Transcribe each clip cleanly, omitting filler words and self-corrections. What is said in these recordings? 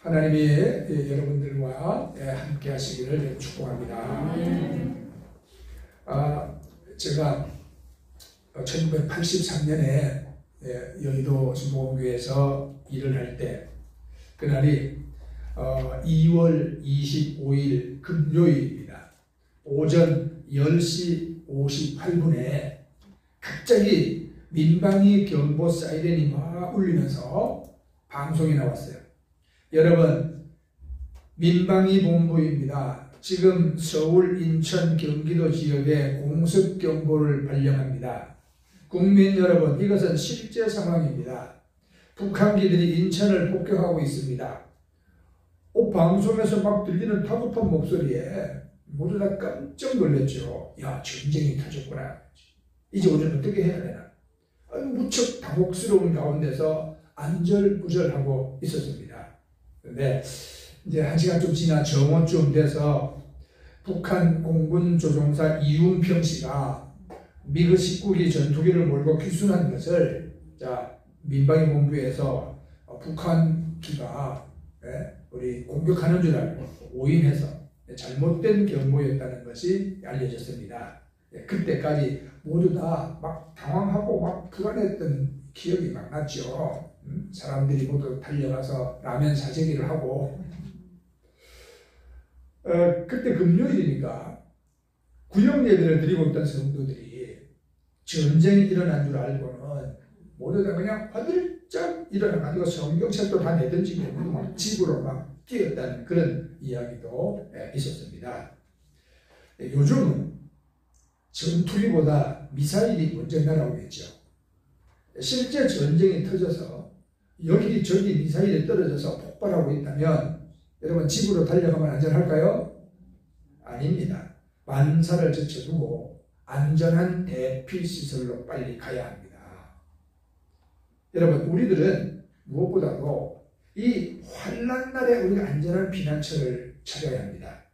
하나님이 여러분들과 함께 하시기를 축복합니다. 제가 1983년에 여의도 신봉교회에서 일을 할 때 그날이 2월 25일 금요일입니다. 오전 10시 58분에 갑자기 민방위 경보 사이렌이 막 울리면서 방송이 나왔어요. 여러분, 민방위 본부입니다. 지금 서울, 인천, 경기도 지역에 공습경보를 발령합니다. 국민 여러분, 이것은 실제 상황입니다. 북한기들이 인천을 폭격하고 있습니다. 방송에서 막 들리는 다급한 목소리에 모두 다 깜짝 놀랐죠. 야, 전쟁이 터졌구나. 이제 우리는 어떻게 해야 되나. 무척 당혹스러운 가운데서 안절부절하고 있었습니다. 그런데 이제 1시간 좀 지나 정오쯤 돼서 북한 공군 조종사 이웅평 씨가 미그 19기 전투기를 몰고 귀순한 것을 민방위 본부에서 북한 기가 우리 공격하는 줄 알고 오인해서 잘못된 경보였다는 것이 알려졌습니다. 그때까지 모두 다 막 당황하고 막 불안했던 기억이 막 났죠. 사람들이 모두 달려가서 라면 사재기를 하고 그때 금요일이니까 구역 예배를 드리고 있던 성도들이 전쟁이 일어난 줄 알고는 모두 다 그냥 화들짝 일어나가지고 성경책도 다 내던지고 막 집으로 막 뛰었다는 그런 이야기도 있었습니다. 요즘은 전투기보다 미사일이 먼저 날아오겠죠. 실제 전쟁이 터져서 여기저기 미사일이 떨어져서 폭발하고 있다면 여러분 집으로 달려가면 안전할까요? 아닙니다. 만사를 제쳐두고 안전한 대피시설로 빨리 가야 합니다. 여러분, 우리들은 무엇보다도 이 환난날에 우리가 안전한 피난처를 찾아야 합니다.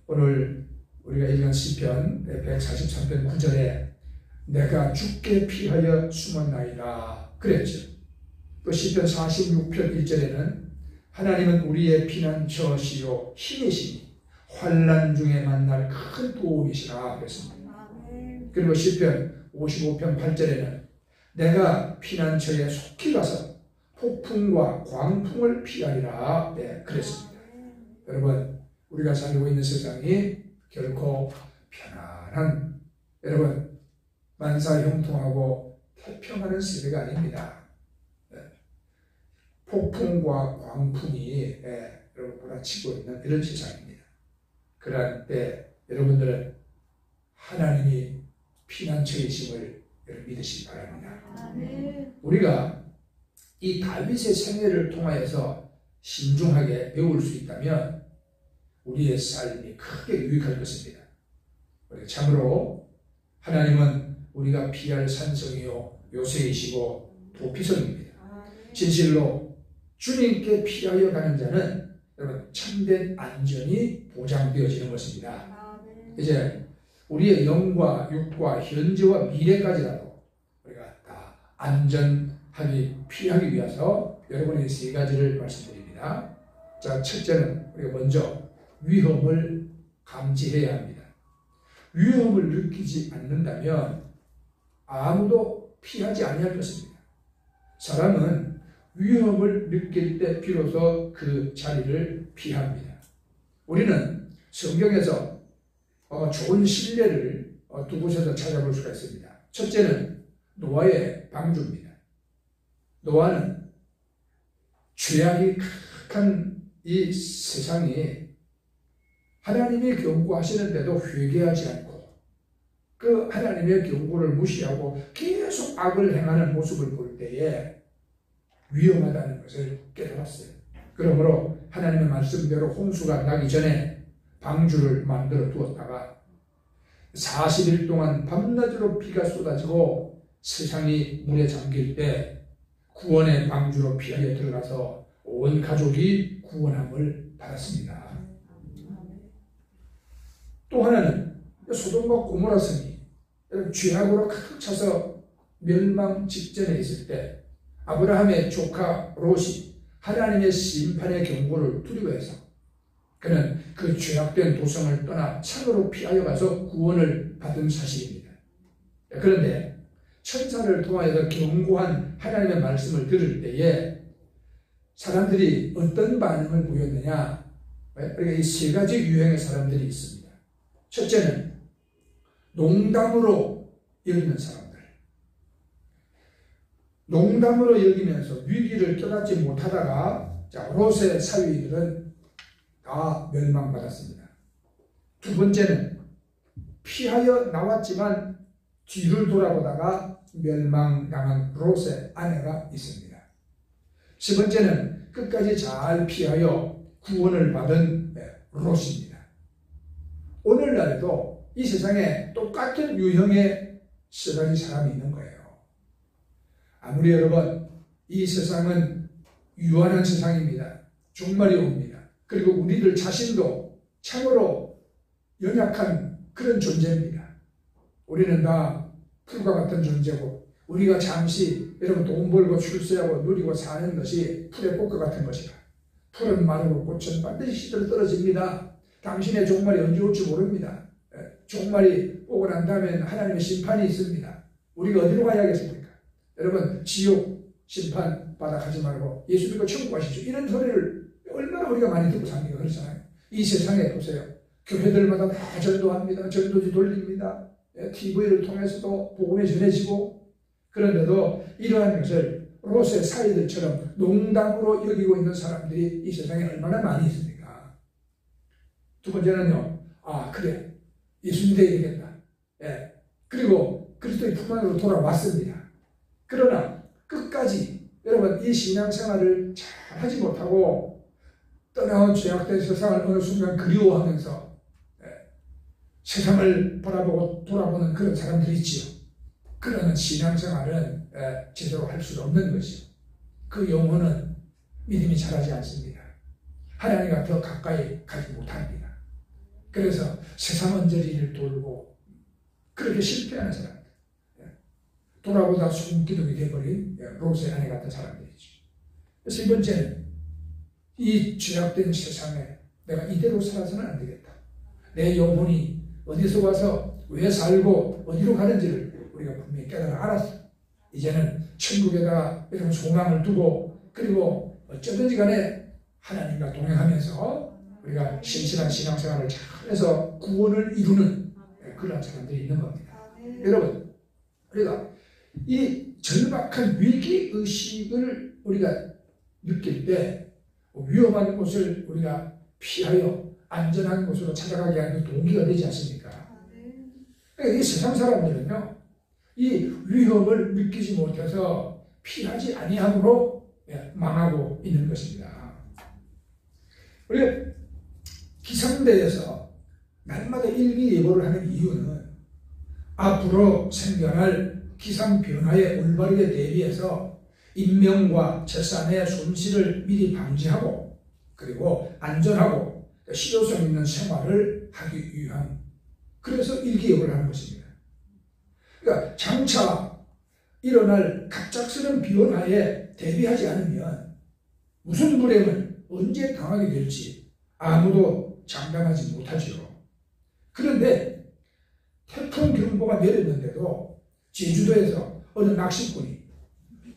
오늘 우리가 읽은 시편 143편 9절에 내가 주께 피하여 숨었나이다 그랬죠. 또 시편 46편 1절에는 하나님은 우리의 피난처시요 힘이시니 환난 중에 만날 큰 도움이시라 그랬습니다. 그리고 시편 55편 8절에는 내가 피난처에 속히 가서 폭풍과 광풍을 피하리라 그랬습니다. 여러분, 우리가 살고 있는 세상이 결코 편안한, 여러분, 만사형통하고 태평하는 세대가 아닙니다. 폭풍과 광풍이 여러분 몰아치고 있는 이런 세상입니다. 그럴 때 여러분들은 하나님이 피난처이심을 믿으시기 바랍니다. 우리가 이 다윗의 생애를 통하여서 신중하게 배울 수 있다면 우리의 삶이 크게 유익할 것입니다. 참으로 하나님은 우리가 피할 산성이요 요새이시고 도피성입니다. 진실로 주님께 피하여 가는 자는 여러분 참된 안전이 보장되어지는 것입니다. 이제 우리의 영과 육과 현재와 미래까지라도 우리가 다 안전하게 피하기 위해서 여러분에게 3가지를 말씀드립니다. 자, 첫째는 우리가 먼저 위험을 감지해야 합니다. 위험을 느끼지 않는다면 아무도 피하지 아니할 것입니다. 사람은 위험을 느낄 때 비로소 그 자리를 피합니다. 우리는 성경에서 좋은 신뢰를 두 곳에서 찾아볼 수가 있습니다. 첫째는 노아의 방주입니다. 노아는 죄악이 가득한 이 세상이 하나님이 경고하시는데도 회개하지 않고 그 하나님의 경고를 무시하고 계속 악을 행하는 모습을 볼 때에 위험하다는 것을 깨달았어요. 그러므로 하나님의 말씀대로 홍수가 나기 전에 방주를 만들어 두었다가 40일 동안 밤낮으로 비가 쏟아지고 세상이 물에 잠길 때 구원의 방주로 피하여 들어가서 온 가족이 구원함을 받았습니다. 또 하나는 소돔과 고모라 성이 죄악으로 가득 차서 멸망 직전에 있을 때 아브라함의 조카 롯이 하나님의 심판의 경고를 두려워해서 그는 그 죄악된 도성을 떠나 산으로 피하여 가서 구원을 받은 사실입니다. 그런데 천사를 통하여서 경고한 하나님의 말씀을 들을 때에 사람들이 어떤 반응을 보였느냐? 그러니까 이 세 가지 유형의 사람들이 있습니다. 첫째는 농담으로 여기는 사람들. 농담으로 여기면서 위기를 깨닫지 못하다가 롯의 사위들은 다 멸망받았습니다. 두 번째는 피하여 나왔지만 뒤를 돌아보다가 멸망당한 롯의 아내가 있습니다. 세 번째는 끝까지 잘 피하여 구원을 받은 롯입니다. 오늘날에도 이 세상에 똑같은 유형의 세 가지 사람이 있는 거예요. 아무리 여러분 이 세상은 유한한 세상입니다. 종말이 옵니다. 그리고 우리들 자신도 참으로 연약한 그런 존재입니다. 우리는 다 풀과 같은 존재고 우리가 잠시 여러분 돈 벌고 출세하고 누리고 사는 것이 풀의 꽃과 같은 것이다. 풀은 마르고 꽃은 반드시 시들어 떨어집니다. 당신의 종말이 언제 올지 모릅니다. 종말이 오고 난 다음엔 하나님의 심판이 있습니다. 우리가 어디로 가야겠습니까? 여러분 지옥 심판 받아 가지 말고 예수 믿고 천국 가시죠. 이런 소리를 얼마나 우리가 많이 듣고 삽니까? 그렇잖아요. 이 세상에 보세요. 교회들마다 다 전도합니다. 전도지 돌립니다. TV를 통해서도 복음이 전해지고 그런데도 이러한 것을 롯의 사이들처럼 농담으로 여기고 있는 사람들이 이 세상에 얼마나 많이 있습니까? 두 번째는요. 그래. 예수 믿어야 되겠다. 그리고 그리스도의 품 안으로 돌아왔습니다. 그러나 끝까지 여러분 이 신앙생활을 잘 하지 못하고 떠나온 죄악된 세상을 어느 순간 그리워하면서 세상을 바라보고 돌아보는 그런 그런 있지요. 그러는 신앙생활은 제대로 할 수 없는 것이요. 그 영혼은 믿음이 자라지 않습니다. 하나님과 더 가까이 가지 못합니다. 그래서 세상 언저리를 돌고 그렇게 실패하는 사람들, 돌아보다 손기둥이 되어버린 롯의 아내 같은 사람들이죠. 그래서 이 번째는 이 죄악된 세상에 내가 이대로 살아서는 안 되겠다. 내 영혼이 어디서 와서 왜 살고 어디로 가는지를 우리가 분명히 깨달아 알았어. 이제는 천국에다가 이런 소망을 두고 그리고 어쩌든지 간에 하나님과 동행하면서 우리가 신실한 신앙생활을 잘해서 구원을 이루는 그런 사람들이 있는 겁니다. 여러분, 우리가 이 절박한 위기의식을 우리가 느낄 때 위험한 곳을 우리가 피하여 안전한 곳으로 찾아가게 하는 동기가 되지 않습니까? 이 세상 사람들은요, 이 위험을 느끼지 못해서 피하지 아니함으로 망하고 있는 것입니다. 우리가 기상대에서 날마다 일기예보를 하는 이유는 앞으로 생겨날 기상 변화에 올바르게 대비해서 인명과 재산의 손실을 미리 방지하고 그리고 안전하고 실효성 있는 생활을 하기 위한 그래서 일기예보를 하는 것입니다. 그러니까 장차 일어날 갑작스러운 변화에 대비하지 않으면 무슨 불행을 언제 당하게 될지 아무도 장담하지 못하죠. 그런데 태풍 경보가 내렸는데도 제주도에서 어느 낚시꾼이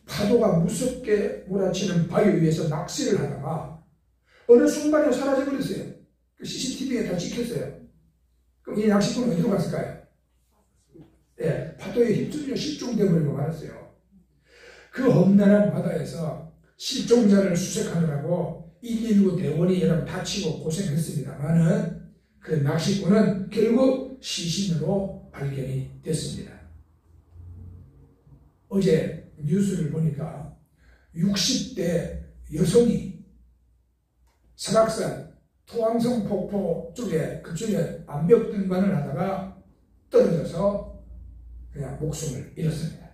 파도가 무섭게 몰아치는 바위 위에서 낚시를 하다가 어느 순간에 사라져버렸어요. 그 CCTV에 다 찍혔어요. 그럼 이 낚시꾼은 어디로 갔을까요? 파도에 휩쓸려 실종되어버리고 말았어요. 그 험난한 바다에서 실종자를 수색하느라고 119 대원이 여러분 다치고 고생했습니다만은 그 낚시꾼은 결국 시신으로 발견이 됐습니다. 어제 뉴스를 보니까 60대 여성이 설악산 토왕성 폭포 쪽에 그쪽에 암벽 등반을 하다가 떨어져서 그냥 목숨을 잃었습니다.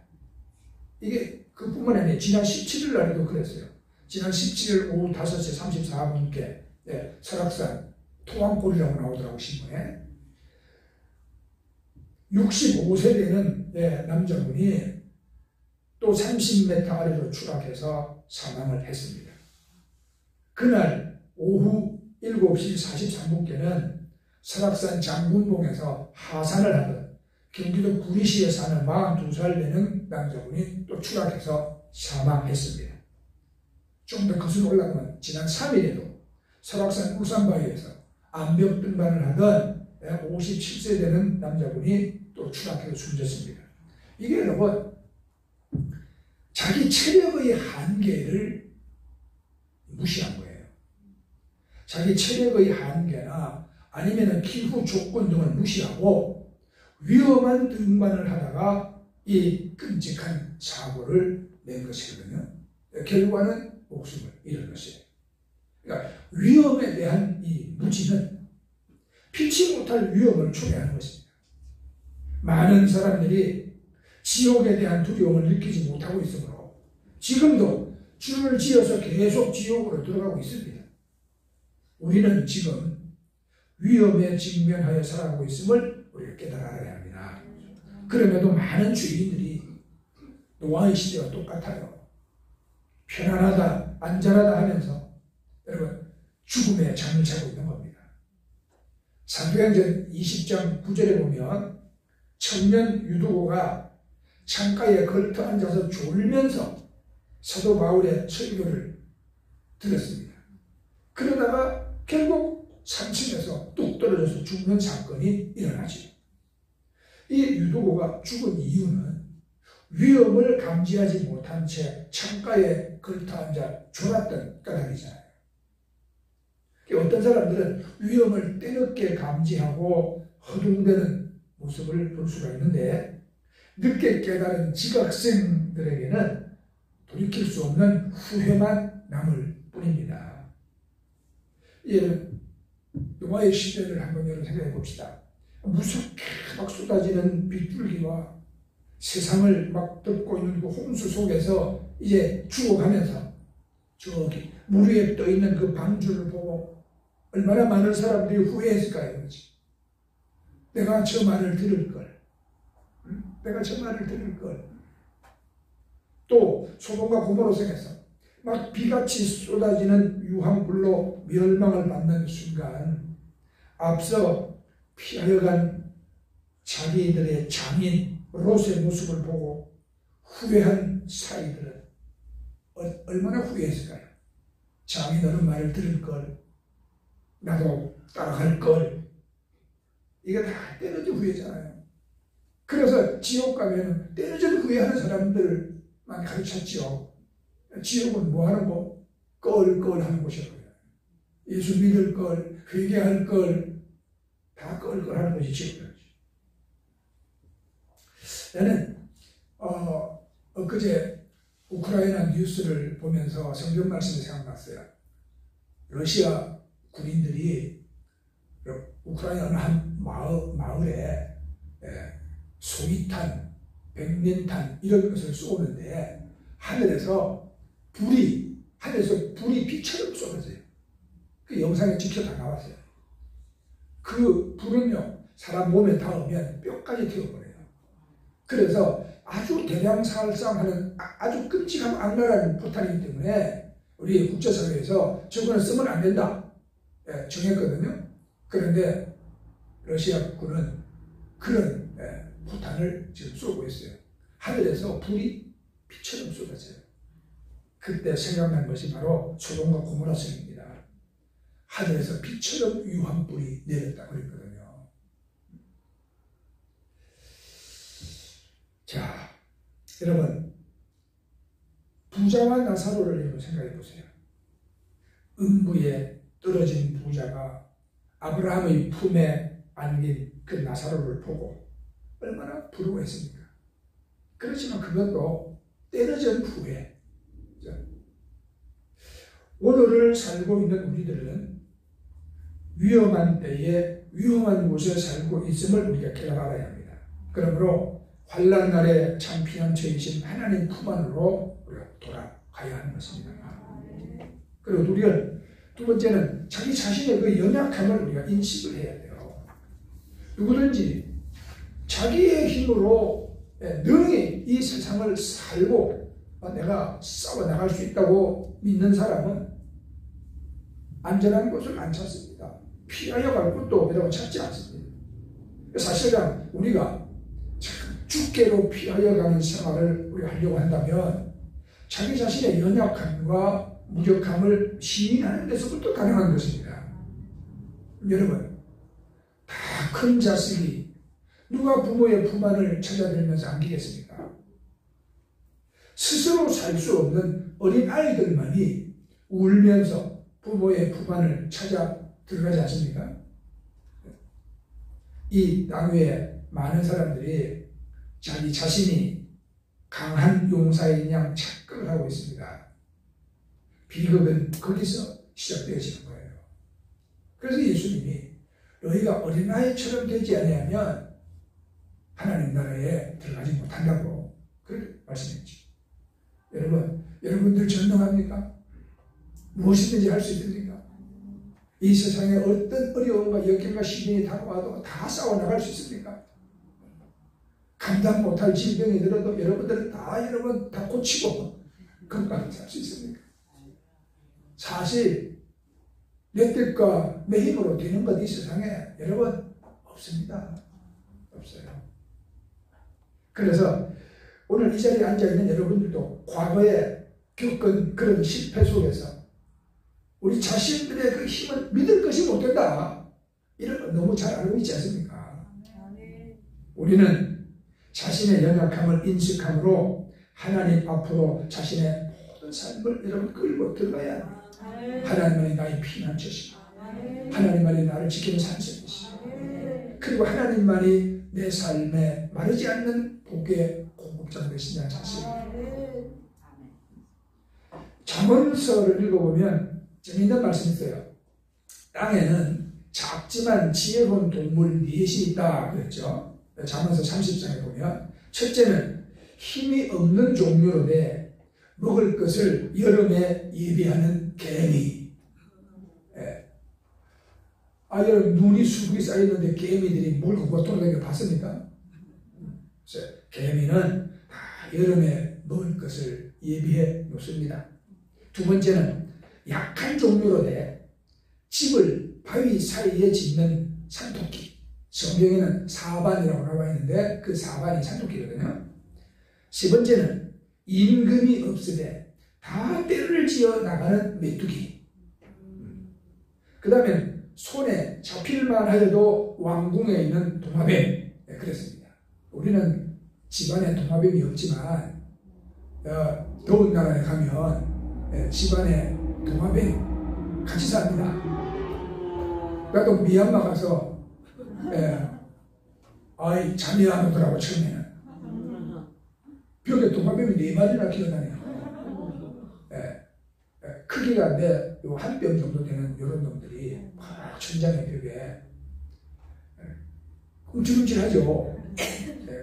이게 그뿐만 아니라 지난 17일 날에도 그랬어요. 지난 17일 오후 5시 34분께 설악산 토왕골이라고 나오더라고 신문에 65세 되는 남자분이 또 30m 아래로 추락해서 사망을 했습니다. 그날 오후 7시 43분께는 설악산 장군봉에서 하산을 하던 경기도 구리시에 사는 42살 되는 남자분이 또 추락해서 사망했습니다. 좀 더 거슬러 올라가면 지난 3일에도 설악산 울산바위에서 암벽 등반을 하던 57세 되는 남자분이 또 추락해서 숨졌습니다. 이게 여러분 자기 체력의 한계를 무시한 거예요. 자기 체력의 한계나 아니면 기후 조건 등을 무시하고 위험한 등반을 하다가 이 끔찍한 사고를 낸 것이거든요. 결과는 목숨을 잃은 것이에요. 그러니까 위험에 대한 이 무지는 피치 못할 위험을 초래하는 것입니다. 많은 사람들이 지옥에 대한 두려움을 느끼지 못하고 있으므로 지금도 줄을 지어서 계속 지옥으로 들어가고 있습니다. 우리는 지금 위험에 직면하여 살아가고 있음을 우리가 깨달아야 합니다. 그럼에도 많은 주인들이 노아의 시대와 똑같아요. 편안하다, 안전하다 하면서 여러분 죽음의 잠을 자고 있는 겁니다. 사도행전 20장 9절에 보면 청년 유두고가 창가에 걸터 앉아서 졸면서 사도 바울의 설교를 들었습니다. 그러다가 결국 3층에서 뚝 떨어져서 죽는 사건이 일어나죠. 이 유두고가 죽은 이유는 위험을 감지하지 못한 채 창가에 걸터 앉아 졸았던 까닭이잖아요. 어떤 사람들은 위험을 때늦게 감지하고 허둥대는 모습을 볼 수가 있는데 늦게 깨달은 지각생들에게는 돌이킬 수 없는 후회만 남을 뿐입니다. 노아의 시대를 한번 여러분 생각해 봅시다. 무섭게 막 쏟아지는 빗줄기와 세상을 막 덮고 있는 그 홍수 속에서 이제 죽어가면서 저기 물 위에 떠 있는 그 방주를 보고 얼마나 많은 사람들이 후회했을까요? 그렇지? 내가 저 말을 들을 걸. 내가 저 말을 들을 걸. 또 소돔과 고모라 성에서 막 비같이 쏟아지는 유황불로 멸망을 받는 순간 앞서 피하여 간 자기들의 장인 롯의 모습을 보고 후회한 사이들은 얼마나 후회했을까요? 장인어른 말을 들을 걸, 나도 따라갈 걸. 이게 다 때려진 후회잖아요. 그래서 지옥 가면 때려진 후회하는 사람들만 가르쳤죠. 지옥은 뭐 하는 거? 껄껄 하는 곳이라고요. 예수 믿을 걸, 회개할 걸, 다 껄껄 하는 것이 지옥이죠. 나는 엊그제 우크라이나 뉴스를 보면서 성경 말씀이 생각났어요. 러시아 군인들이 우크라이나 한 마을에 소위탄, 백린탄 이런 것을 쏘는데 하늘에서 불이 비처럼 쏟아져요. 그 영상에 찍혀 다 나왔어요. 그 불은요 사람 몸에 닿으면 뼈까지 태워버려요. 그래서 아주 대량살상하는 아주 끔찍한 악랄한 포탄이기 때문에 우리 국제사회에서 저거는 쓰면 안 된다 정했거든요. 그런데 러시아군은 그런 포탄을 지금 쏘고 있어요. 하늘에서 불이 비처럼 쏟아져요. 그때 생각난 것이 바로 소돔과 고모라 성입니다. 하늘에서 비처럼 유황불이 내렸다고 그랬거든요. 자, 여러분 부자와 나사로를 여러분 생각해 보세요. 음부에 떨어진 부자가 아브라함의 품에 안긴 그 나사로를 보고 얼마나 부러워했습니까? 그렇지만 그것도 때려진 후에 오늘을 살고 있는 우리들은 위험한 때에 위험한 곳에 살고 있음을 우리가 깨달아야 합니다. 그러므로 환난 날에 참 피난처이신 하나님 품 안으로 우리가 돌아가야 하는 것입니다. 그리고 우리는 두 번째는 자기 자신의 그 연약함을 우리가 인식을 해야 돼요. 누구든지 자기의 힘으로 능히 이 세상을 살고 내가 싸워 나갈 수 있다고 믿는 사람은 안전한 곳을 안 찾습니다. 피하여 갈 곳도 여러분 찾지 않습니다. 사실상 우리가 주께로 피하여 가는 생활을 우리가 하려고 한다면 자기 자신의 연약함과 무력함을 시인하는 데서부터 가능한 것입니다. 여러분, 다 큰 자식이 누가 부모의 품 안을 찾아들면서 안기겠습니까? 스스로 살 수 없는 어린 아이들만이 울면서 부모의 품 안을 찾아 들어가지 않습니까? 이 땅 위에 많은 사람들이 자기 자신이 강한 용사인 양 착각을 하고 있습니다. 비극은 거기서 시작되어지는 거예요. 그래서 예수님이 너희가 어린아이처럼 되지 아니하면 하나님 나라에 들어가지 못한다고 그렇게 말씀했죠. 여러분, 여러분들 전능합니까? 무엇이든지 할 수 있습니까? 이 세상에 어떤 어려움과 역경과 시련이 다가와도 다 싸워나갈 수 있습니까? 감당 못할 질병이 들어도 여러분들은 여러분 다 고치고 건강히 살 수 있습니까? 사실 내 뜻과 내 힘으로 되는 것 이 세상에 여러분 없습니다. 없어요. 그래서 오늘 이 자리에 앉아있는 여러분들도 과거에 겪은 그런 실패 속에서 우리 자신들의 그 힘을 믿을 것이 못된다. 이런 거 너무 잘 알고 있지 않습니까? 우리는 자신의 연약함을 인식함으로 하나님 앞으로 자신의 모든 삶을 여러분 끌고 들어가야 합니다. 하나님만이 나의 피난처시고 하나님만이 나를 지키는 산성이시고 그리고 하나님만이 내 삶에 마르지 않는 복의 공급자가 되신다는 사실입니다. 잠언서를 읽어보면 재미있는 말씀이 있어요. 땅에는 작지만 지혜로운 동물 넷이 있다 그랬죠. 잠언서 30장에 보면 첫째는 힘이 없는 종류로 돼 먹을 것을 여름에 예비하는 개미. 여러분 눈이 수북이 쌓였는데 개미들이 뭘 걷고 돌아다니는 거 봤습니까? 개미는 다 여름에 먹을 것을 예비해 놓습니다. 두 번째는 약한 종류로 돼 집을 바위 사이에 짓는 산토끼. 성경에는 사반이라고 나와 있는데 그 사반이 산토끼거든요. 세 번째는 임금이 없으되 다 때를 지어 나가는 메뚜기. 그 다음에 손에 잡힐만 하여도 왕궁에 있는 도마뱀. 그랬습니다. 우리는 집안에 도마뱀이 없지만 더운 나라에 가면 집안에 도마뱀 같이 삽니다. 나도 미얀마 가서 잠이 안 오더라고. 처음에는 벽에 도마뱀이 4마리나 기어다녀요. 크기가 내 한 뼘 정도 되는 이런 놈들이 천장의 벽에 움찔움찔하죠.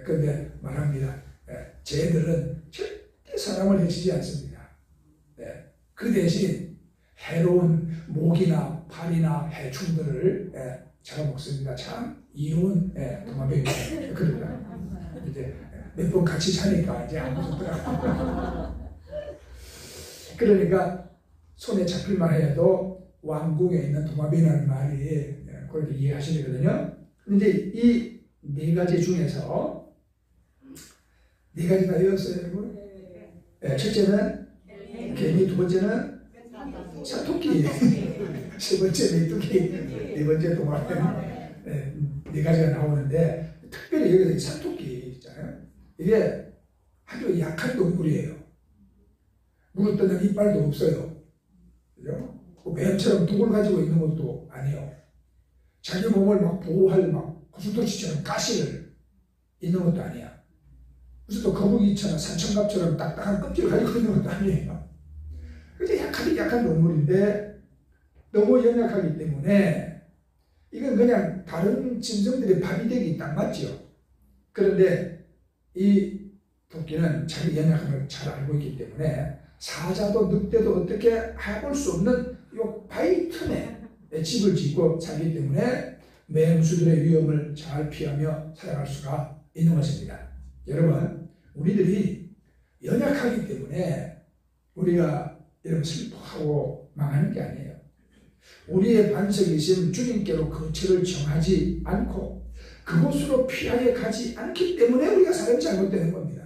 그런데 말합니다. 쟤들은 절대 사람을 해치지 않습니다. 그 대신 해로운 모기나 파리나 해충들을 잡아먹습니다. 참 이로운 도마뱀이에요. 그러니까 이제 몇 번 같이 자니까 이제 안 무섭더라고요. 그러니까 손에 잡힐만 해도 왕궁에 있는 도마뱀이라는 말이 그렇게 이해하시거든요. 근데 이 네 가지 중에서 네 가지가 외웠어요, 여러분? 첫째는 개미, 두 번째는 산토끼, 세 번째 메뚜기, 네 번째 도마뱀. 네 가지가 나오는데 특별히 여기서 산토끼 있잖아요. 이게 아주 약한 동물이에요. 물었더니 이빨도 없어요. 그죠? 뱀처럼 독을 가지고 있는 것도 아니에요. 자기 몸을 막 보호할 구슬도치처럼 가시를 있는 것도 아니야. 무슨 또 거북이처럼 산청갑처럼 딱딱한 껍질을 가지고 있는 것도 아니에요. 그게 약한 동물인데 너무 연약하기 때문에 이건 그냥 다른 짐승들의 밥이 되기 딱 맞죠. 그런데 이 토끼는 자기 연약함을 잘 알고 있기 때문에 사자도 늑대도 어떻게 해볼 수 없는 이 바위 틈에 집을 짓고 살기 때문에 맹수들의 위험을 잘 피하며 살아갈 수가 있는 것입니다. 여러분, 우리들이 연약하기 때문에 우리가 여러분 슬퍼하고 망하는 게 아니에요. 우리의 반석이신 주님께로 거처를 정하지 않고 그곳으로 피하여 가지 않기 때문에 우리가 사람이 잘못되는 겁니다.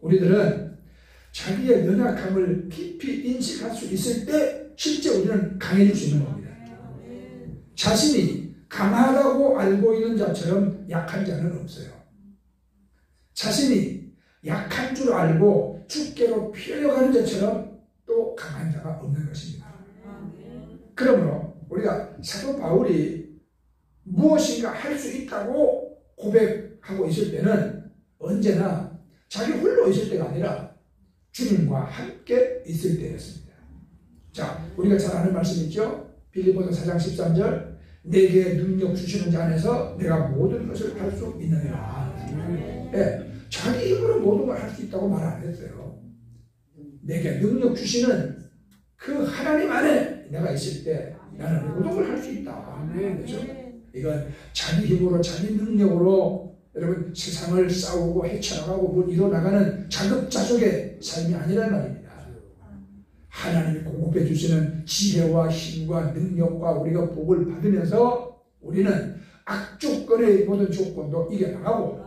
우리들은 자기의 연약함을 깊이 인식할 수 있을 때 실제 우리는 강해질 수 있는 겁니다. 자신이 강하다고 알고 있는 자처럼 약한 자는 없어요. 자신이 약한 줄 알고 주께로 피하여가는 자처럼 또 강한 자가 없는 것입니다. 그러므로 우리가 사도 바울이 무엇인가 할 수 있다고 고백하고 있을 때는 언제나 자기 홀로 있을 때가 아니라 주님과 함께 있을 때였습니다. 자, 우리가 잘 아는 말씀 있죠? 빌립보서 4장 13절, 내게 능력 주시는 자 안에서 내가 모든 것을 할 수 있느니라. 네, 자기 힘으로 모든 걸 할 수 있다고 말 안 했어요. 내게 능력 주시는 그 하나님 안에 내가 있을 때 나는 모든 걸 할 수 있다. 그렇죠? 이건 자기 힘으로 자기 능력으로 여러분 세상을 싸우고 헤쳐나가고 뭘 이뤄나가는 자급자족의 삶이 아니란 말입니다. 하나님이 공급해 주시는 지혜와 힘과 능력과 우리가 복을 받으면서 우리는 악조건의 모든 조건도 이겨나가고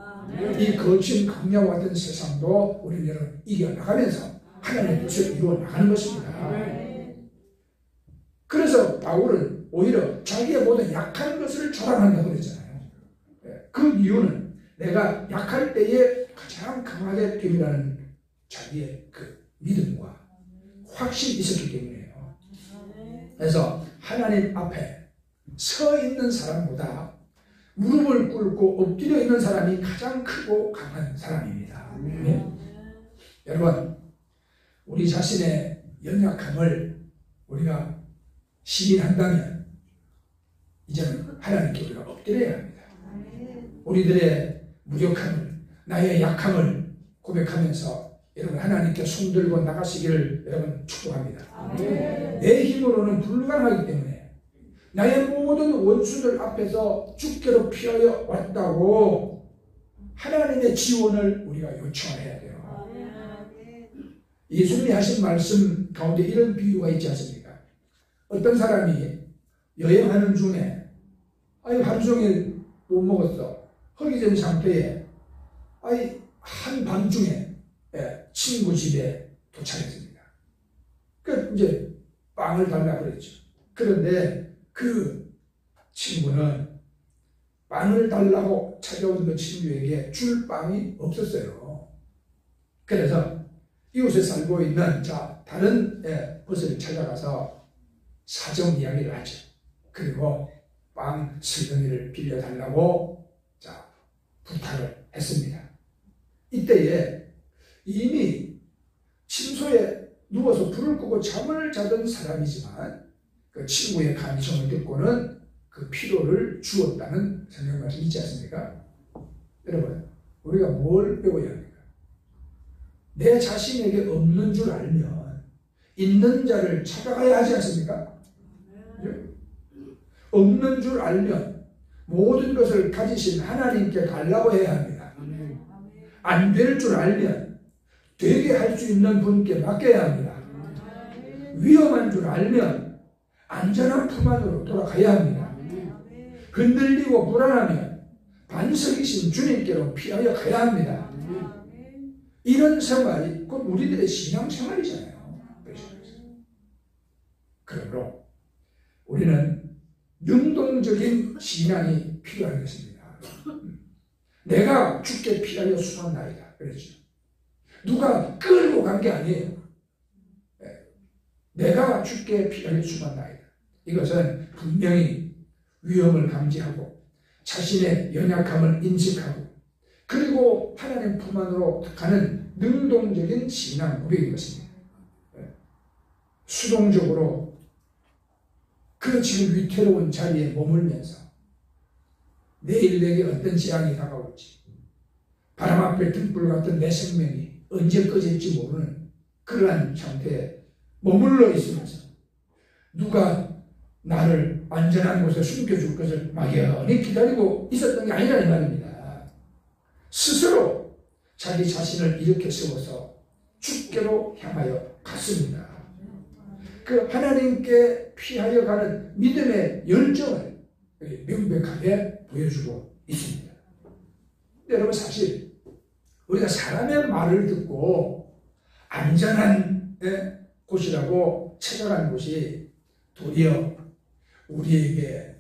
이 거친 강야와 같은 세상도 우리는 이겨나가면서 하나님의 뜻을 이루어나가는 것입니다. 그래서 바울은 오히려 자기의 모든 약한 것을 자랑한다고 그랬잖아요. 그 이유는 내가 약할 때에 가장 강하게 되리라는 자기의 그 믿음과 확신이 있었기 때문이에요. 그래서 하나님 앞에 서 있는 사람보다 무릎을 꿇고 엎드려 있는 사람이 가장 크고 강한 사람입니다. 여러분, 우리 자신의 연약함을 우리가 시인한다면 이제는 하나님께 우리가 엎드려야 합니다. 우리들의 무력함을, 나의 약함을 고백하면서 여러분 하나님께 손들고 나가시기를 여러분 축복합니다. 내 힘으로는 불가능하기 때문에 나의 모든 원수들 앞에서 주께로 피하여 왔다고 하나님의 지원을 우리가 요청해야 돼요. 예수님이 하신 말씀 가운데 이런 비유가 있지 않습니까? 어떤 사람이 여행하는 중에 하루 종일 못 먹었어. 허기진 상태에 한밤중에 친구 집에 도착했습니다. 그 이제 빵을 달라고 그랬죠. 그런데 그 친구는 빵을 달라고 찾아온 그 친구에게 줄 빵이 없었어요. 그래서 이웃에 살고 있는 다른 버스를 찾아가서 사정 이야기를 하죠. 그리고 빵 슬덩이를 빌려달라고 부탁을 했습니다. 이때에 이미 침소에 누워서 불을 끄고 잠을 자던 사람이지만 그 친구의 간청을 듣고는 그 필요를 주었다는 성경 말씀이 있지 않습니까? 여러분, 우리가 뭘 배워야 합니까? 내 자신에게 없는 줄 알면 있는 자를 찾아가야 하지 않습니까? 없는 줄 알면 모든 것을 가지신 하나님께 달라고 해야 합니다. 안 될 줄 알면 되게 할 수 있는 분께 맡겨야 합니다. 위험한 줄 알면 안전한 품 안으로 돌아가야 합니다. 흔들리고 불안하면 반석이신 주님께로 피하여 가야 합니다. 이런 생활이 곧 우리들의 신앙생활이잖아요. 그러므로 우리는 능동적인 신앙이 필요한 것입니다. 내가 주께 피하여 숨었나이다 그랬죠. 누가 끌고 간 게 아니에요. 내가 주께 피하여 숨었나이다. 이것은 분명히 위험을 감지하고 자신의 연약함을 인식하고 그리고 하나님 품 안으로 가는 능동적인 신앙 고백인 것입니다. 수동적으로 그 지금 위태로운 자리에 머물면서 내일 내게 어떤 재앙이 다가올지 바람 앞에 등불 같은 내 생명이 언제 꺼질지 모르는 그러한 상태에 머물러 있으면서 누가 나를 안전한 곳에 숨겨줄 것을 막연히 기다리고 있었던 게 아니라는 말입니다. 스스로 자기 자신을 이렇게 세워서 주께로 향하여 갔습니다. 그 하나님께 피하여 가는 믿음의 열정을 명백하게 보여주고 있습니다. 여러분, 사실 우리가 사람의 말을 듣고 안전한 곳이라고 찾아가는 곳이 도리어 우리에게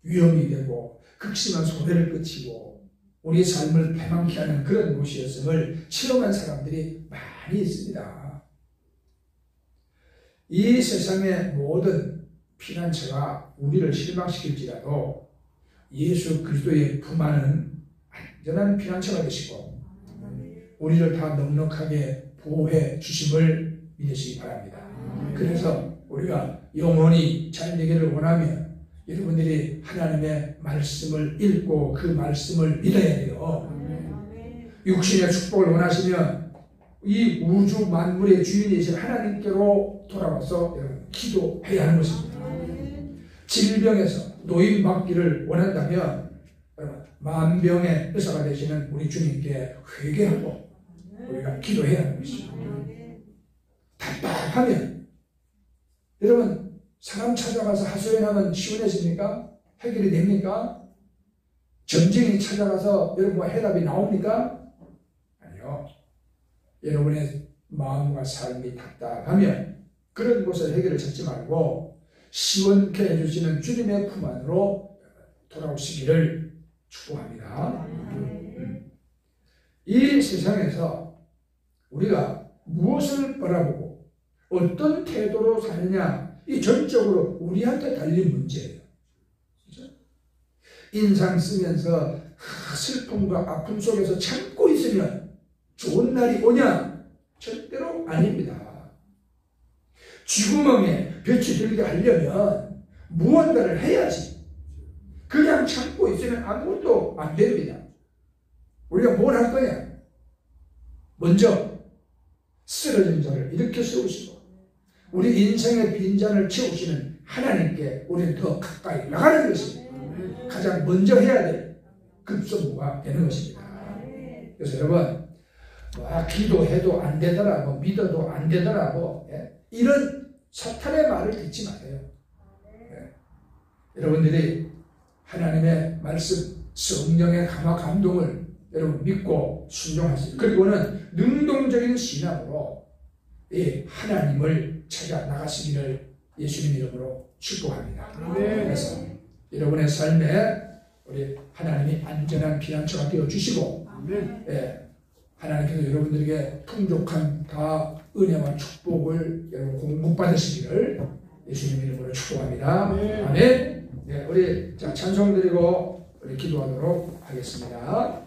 위험이 되고 극심한 손해를 끼치고 우리의 삶을 패망케 하는 그런 곳이었음을 체험한 사람들이 많이 있습니다. 이 세상의 모든 피난처가 우리를 실망시킬지라도 예수 그리스도의 품 안은 안전한 피난처가 되시고 우리를 다 넉넉하게 보호해 주심을 믿으시기 바랍니다. 그래서 우리가 영원히 잘 되기를 원하면 여러분들이 하나님의 말씀을 읽고 그 말씀을 믿어야 돼요. 육신의 축복을 원하시면 이 우주 만물의 주인이신 하나님께로 돌아와서 여러분 기도해야 하는 것입니다. 질병에서 노임받기를 원한다면 여러분 만병의 의사가 되시는 우리 주님께 회개하고 우리가 기도해야 하는 것입니다. 답답하면 여러분 사람 찾아가서 하소연하면 시원해집니까? 해결이 됩니까? 점쟁이 찾아가서 여러분과 해답이 나옵니까? 아니요. 여러분의 마음과 삶이 답답하면 그런 곳에 해결을 찾지 말고 시원케 해주시는 주님의 품 안으로 돌아오시기를 축복합니다. 이 세상에서 우리가 무엇을 바라보고 어떤 태도로 사느냐, 이 전적으로 우리한테 달린 문제예요. 그렇죠? 인상 쓰면서 슬픔과 아픔 속에서 참고 있으면 좋은 날이 오냐? 절대로 아닙니다. 쥐구멍에 볕이 들게 하려면 무언가를 해야지. 그냥 참고 있으면 아무것도 안 됩니다. 우리가 뭘 할 거냐? 먼저 쓰러진 자를 일으켜 세우시고 우리 인생의 빈잔을 채우시는 하나님께 우리는 더 가까이 나가는 것입니다. 가장 먼저 해야 될 급선무가 되는 것입니다. 그래서 여러분 기도해도 안 되더라, 믿어도 안 되더라, 이런 사탄의 말을 듣지 마세요. 여러분들이 하나님의 말씀, 성령의 감화 감동을 여러분 믿고 순종하세요. 그리고는 능동적인 신앙으로 하나님을 찾아 나가시기를 예수님 이름으로 축복합니다. 그래서 여러분의 삶에 우리 하나님이 안전한 피난처가 되어주시고 하나님께서 여러분들에게 풍족한 다 은혜와 축복을 여러분 공급받으시기를 예수님 이름으로 축복합니다. 아멘. 우리 찬송 드리고 우리 기도하도록 하겠습니다.